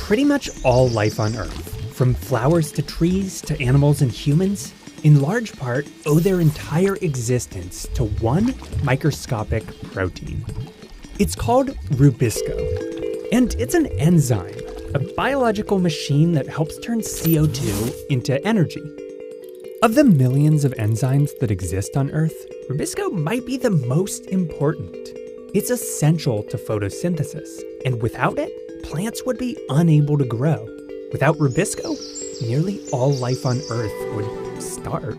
Pretty much all life on Earth, from flowers to trees to animals and humans, in large part owe their entire existence to one microscopic protein. It's called RuBisCO, and it's an enzyme, a biological machine that helps turn CO2 into energy. Of the millions of enzymes that exist on Earth, RuBisCO might be the most important. It's essential to photosynthesis, and without it, plants would be unable to grow. Without RuBisCO, nearly all life on Earth would starve.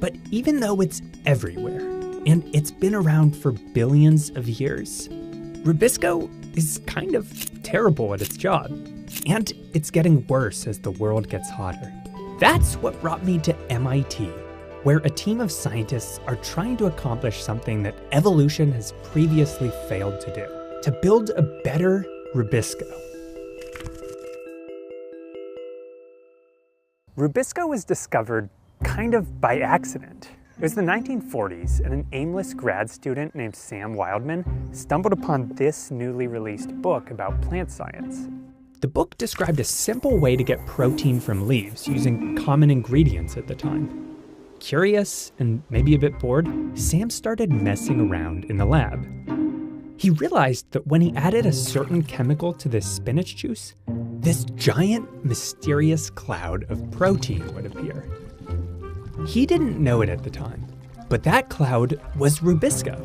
But even though it's everywhere, and it's been around for billions of years, RuBisCO is kind of terrible at its job. And it's getting worse as the world gets hotter. That's what brought me to MIT, where a team of scientists are trying to accomplish something that evolution has previously failed to do, to build a better RuBisCO. RuBisCO was discovered kind of by accident. It was the 1940s, and an aimless grad student named Sam Wildman stumbled upon this newly released book about plant science. The book described a simple way to get protein from leaves using common ingredients at the time. Curious and maybe a bit bored, Sam started messing around in the lab. He realized that when he added a certain chemical to this spinach juice, this giant, mysterious cloud of protein would appear. He didn't know it at the time, but that cloud was RuBisCO.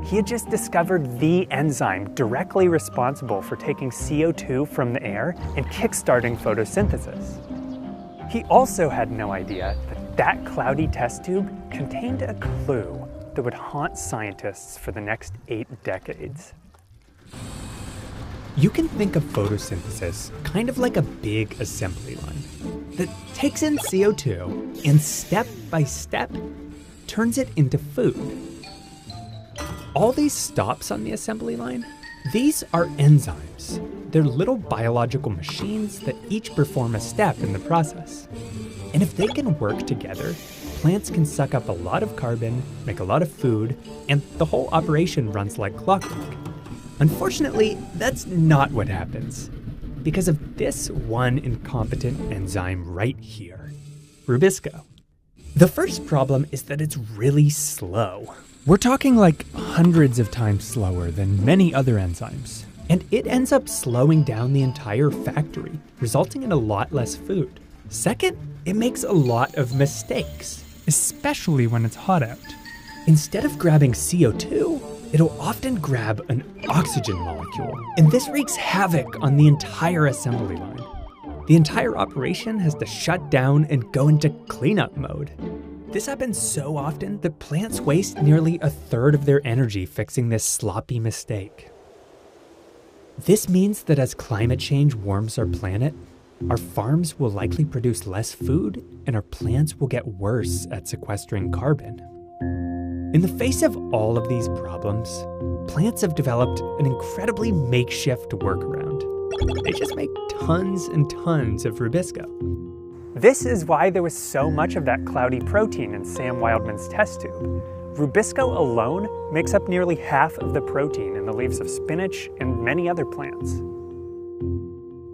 He had just discovered the enzyme directly responsible for taking CO2 from the air and kickstarting photosynthesis. He also had no idea that that cloudy test tube contained a clue that would haunt scientists for the next 8 decades. You can think of photosynthesis kind of like a big assembly line that takes in CO2 and step by step turns it into food. All these stops on the assembly line, these are enzymes. They're little biological machines that each perform a step in the process. And if they can work together, plants can suck up a lot of carbon, make a lot of food, and the whole operation runs like clockwork. Unfortunately, that's not what happens, because of this one incompetent enzyme right here, RuBisCO. The first problem is that it's really slow. We're talking like hundreds of times slower than many other enzymes, and it ends up slowing down the entire factory, resulting in a lot less food. Second, it makes a lot of mistakes, especially when it's hot out. Instead of grabbing CO2, it'll often grab an oxygen molecule, and this wreaks havoc on the entire assembly line. The entire operation has to shut down and go into cleanup mode. This happens so often that plants waste nearly a third of their energy fixing this sloppy mistake. This means that as climate change warms our planet, our farms will likely produce less food and our plants will get worse at sequestering carbon. In the face of all of these problems, plants have developed an incredibly makeshift workaround. They just make tons and tons of RuBisCO. This is why there was so much of that cloudy protein in Sam Wildman's test tube. RuBisCO alone makes up nearly half of the protein in the leaves of spinach and many other plants.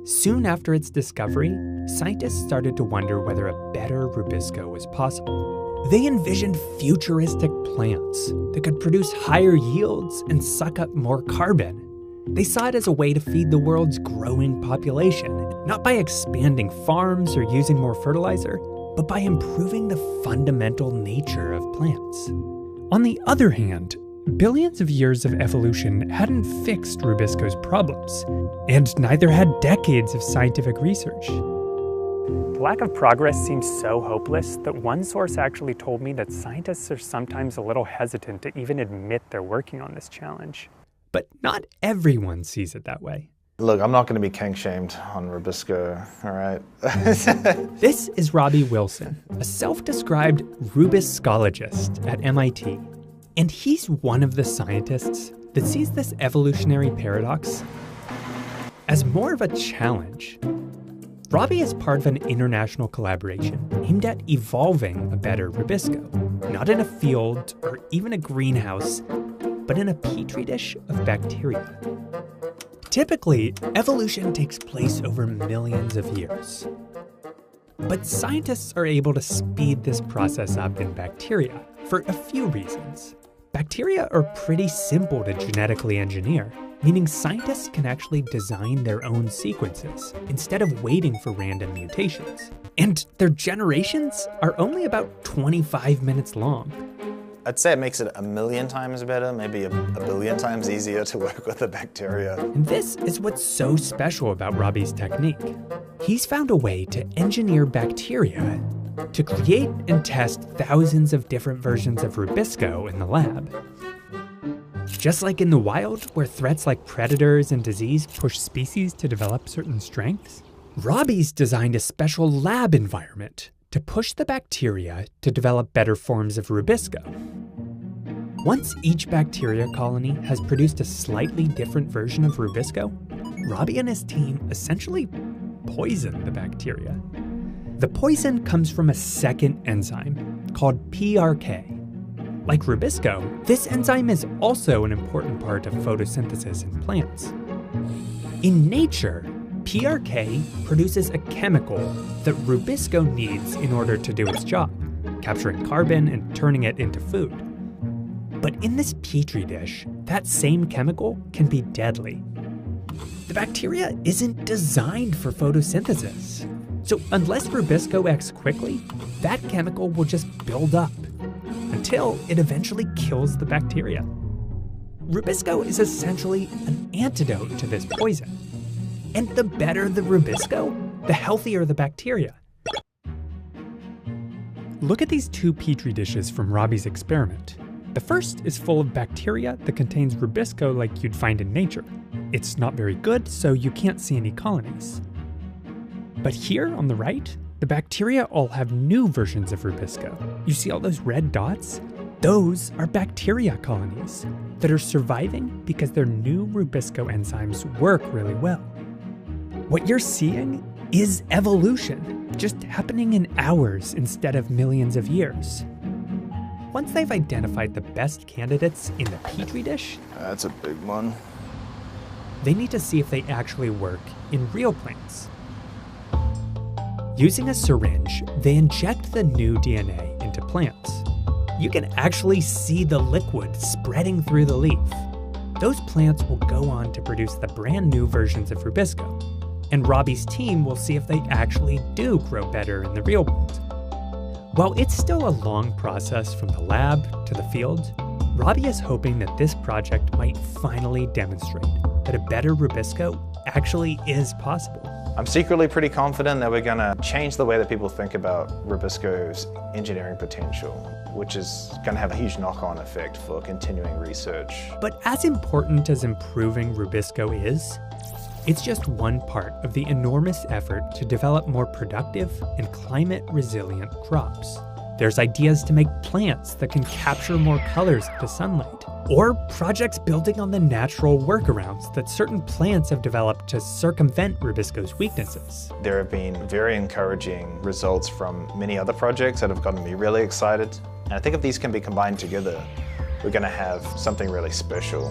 Soon after its discovery, scientists started to wonder whether a better RuBisCO was possible. They envisioned futuristic plants that could produce higher yields and suck up more carbon. They saw it as a way to feed the world's growing population, not by expanding farms or using more fertilizer, but by improving the fundamental nature of plants. On the other hand, billions of years of evolution hadn't fixed RuBisCO's problems, and neither had decades of scientific research. The lack of progress seems so hopeless that one source actually told me that scientists are sometimes a little hesitant to even admit they're working on this challenge. But not everyone sees it that way. Look, I'm not going to be kink-shamed on RuBisCO, all right? This is Robbie Wilson, a self-described RuBiscologist at MIT. And he's one of the scientists that sees this evolutionary paradox as more of a challenge. Robbie is part of an international collaboration aimed at evolving a better RuBisCO, not in a field or even a greenhouse, but in a petri dish of bacteria. Typically, evolution takes place over millions of years. But scientists are able to speed this process up in bacteria for a few reasons. Bacteria are pretty simple to genetically engineer, meaning scientists can actually design their own sequences instead of waiting for random mutations. And their generations are only about 25 minutes long. I'd say it makes it 1,000,000 times better, maybe a billion times easier to work with the bacteria. And this is what's so special about Robbie's technique. He's found a way to engineer bacteria to create and test thousands of different versions of RuBisCO in the lab. Just like in the wild, where threats like predators and disease push species to develop certain strengths, Robbie's designed a special lab environment to push the bacteria to develop better forms of RuBisCO. Once each bacteria colony has produced a slightly different version of RuBisCO, Robbie and his team essentially poison the bacteria. The poison comes from a second enzyme called PRK. Like RuBisCO, this enzyme is also an important part of photosynthesis in plants. In nature, PRK produces a chemical that RuBisCO needs in order to do its job, capturing carbon and turning it into food. But in this petri dish, that same chemical can be deadly. The bacteria isn't designed for photosynthesis. So unless RuBisCO acts quickly, that chemical will just build up until it eventually kills the bacteria. RuBisCO is essentially an antidote to this poison. And the better the RuBisCO, the healthier the bacteria. Look at these two petri dishes from Robbie's experiment. The first is full of bacteria that contains RuBisCO like you'd find in nature. It's not very good, so you can't see any colonies. But here on the right, the bacteria all have new versions of RuBisCO. You see all those red dots? Those are bacteria colonies that are surviving because their new RuBisCO enzymes work really well. What you're seeing is evolution, just happening in hours instead of millions of years. Once they've identified the best candidates in the petri dish, That's a big one. they need to see if they actually work in real plants. Using a syringe, they inject the new DNA into plants. You can actually see the liquid spreading through the leaf. Those plants will go on to produce the brand new versions of RuBisCO, and Robbie's team will see if they actually do grow better in the real world. While it's still a long process from the lab to the field, Robbie is hoping that this project might finally demonstrate that a better RuBisCO actually is possible. I'm secretly pretty confident that we're going to change the way that people think about RuBisCO's engineering potential, which is going to have a huge knock-on effect for continuing research. But as important as improving RuBisCO is, it's just one part of the enormous effort to develop more productive and climate-resilient crops. There's ideas to make plants that can capture more colors of the sunlight, or projects building on the natural workarounds that certain plants have developed to circumvent RuBisCO's weaknesses. There have been very encouraging results from many other projects that have gotten me really excited. And I think if these can be combined together, we're going to have something really special.